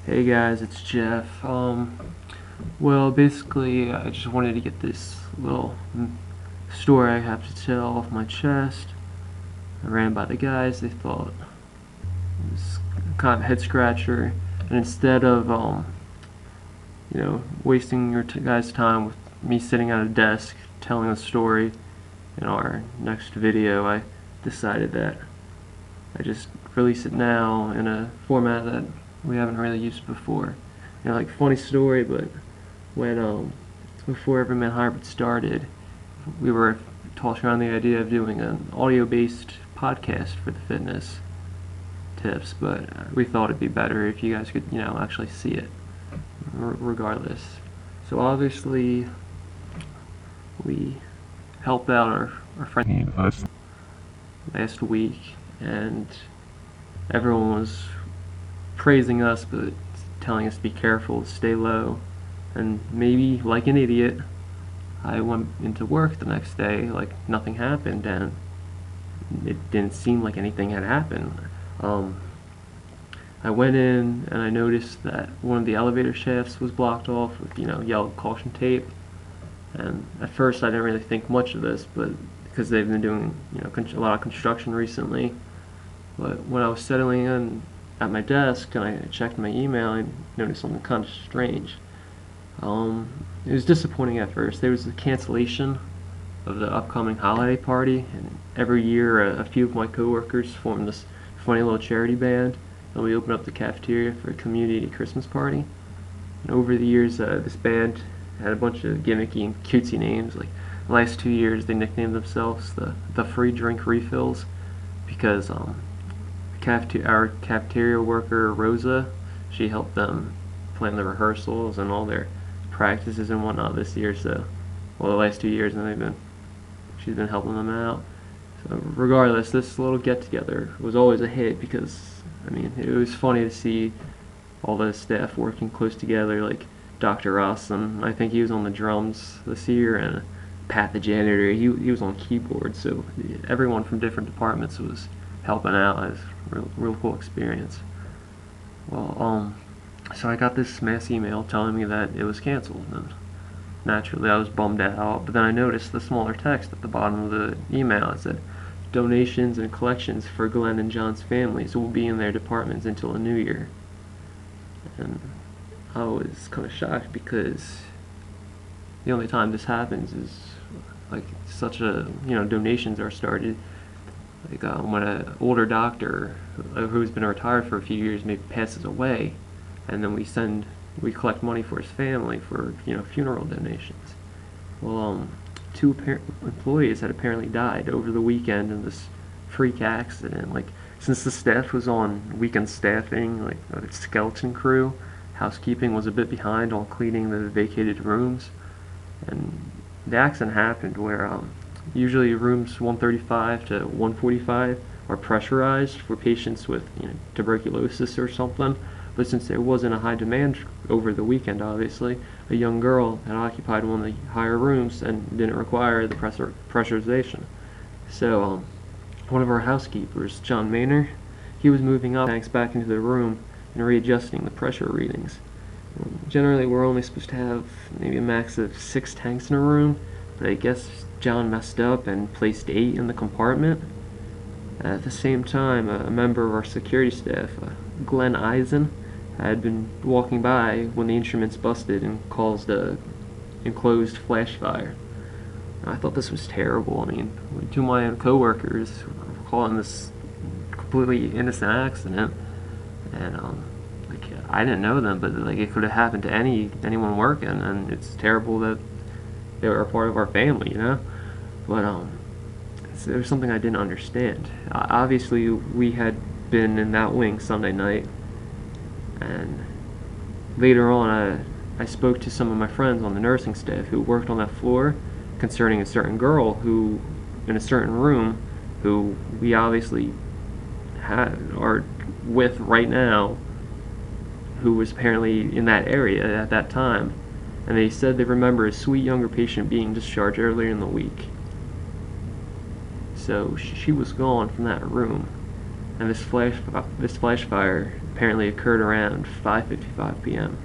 Hey guys, it's Jeff. Well, basically, I just wanted to get this little story I have to tell off my chest. I ran by the guys, they thought it was kind of a head scratcher, and instead of, wasting your guys' time with me sitting at a desk telling a story in our next video, I decided that I just release it now in a format that we haven't really used before. Like funny story, but when before Everyman Hybrid started, we were tossing around the idea of doing an audio-based podcast for the fitness tips, but we thought it'd be better if you guys could, actually see it, regardless. So obviously, we helped out our friend last week, and everyone was praising us, but telling us to be careful, to stay low, and maybe, like an idiot, I went into work the next day like nothing happened, and it didn't seem like anything had happened. I went in and I noticed that one of the elevator shafts was blocked off with, yellow caution tape, and at first I didn't really think much of this, but because they've been doing, a lot of construction recently. But when I was settling in at my desk and I checked my email, I noticed something kind of strange. It was disappointing at first. There was a cancellation of the upcoming holiday party, and every year a few of my coworkers form this funny little charity band, and we open up the cafeteria for a community Christmas party. And over the years, this band had a bunch of gimmicky and cutesy names. Like the last 2 years, they nicknamed themselves the free drink refills, because our cafeteria worker Rosa, she helped them plan the rehearsals and all their practices and whatnot this year. So, well, the last 2 years, and she's been helping them out. So regardless, this little get-together was always a hit because, it was funny to see all the staff working close together, like Dr. Ross, and I think he was on the drums this year, and Pat the janitor, he was on keyboard, so everyone from different departments was helping out. It was a real cool experience. Well, so I got this mass email telling me that it was canceled, and naturally I was bummed out, but then I noticed the smaller text at the bottom of the email. It said, "Donations and collections for Glenn and John's families will be in their departments until the new year." And I was kind of shocked because the only time this happens is like donations are started like when an older doctor who's been retired for a few years maybe passes away, and then we collect money for his family for funeral donations. Well, two employees had apparently died over the weekend in this freak accident. Like, since the staff was on weekend staffing, like a skeleton crew, housekeeping was a bit behind on cleaning the vacated rooms, and the accident happened where usually rooms 135 to 145 are pressurized for patients with tuberculosis or something. But since there wasn't a high demand over the weekend, obviously, a young girl had occupied one of the higher rooms and didn't require the pressurization. So one of our housekeepers, John Maynor, he was moving up tanks back into the room and readjusting the pressure readings. Generally, we're only supposed to have maybe a max of 6 tanks in a room, but I guess John messed up and placed 8 in the compartment. At the same time, a member of our security staff, Glenn Eisen, had been walking by when the instruments busted and caused a enclosed flash fire. I thought this was terrible. Two of my co-workers were calling this completely innocent accident, and I didn't know them, but it could have happened to anyone working, and it's terrible that they were a part of our family, But there was something I didn't understand. Obviously, we had been in that wing Sunday night, and later on I spoke to some of my friends on the nursing staff who worked on that floor concerning a certain girl who, in a certain room, who we obviously are with right now, who was apparently in that area at that time, and they said they remember a sweet younger patient being discharged earlier in the week. So she was gone from that room, and this flash fire apparently occurred around 5:55 p.m.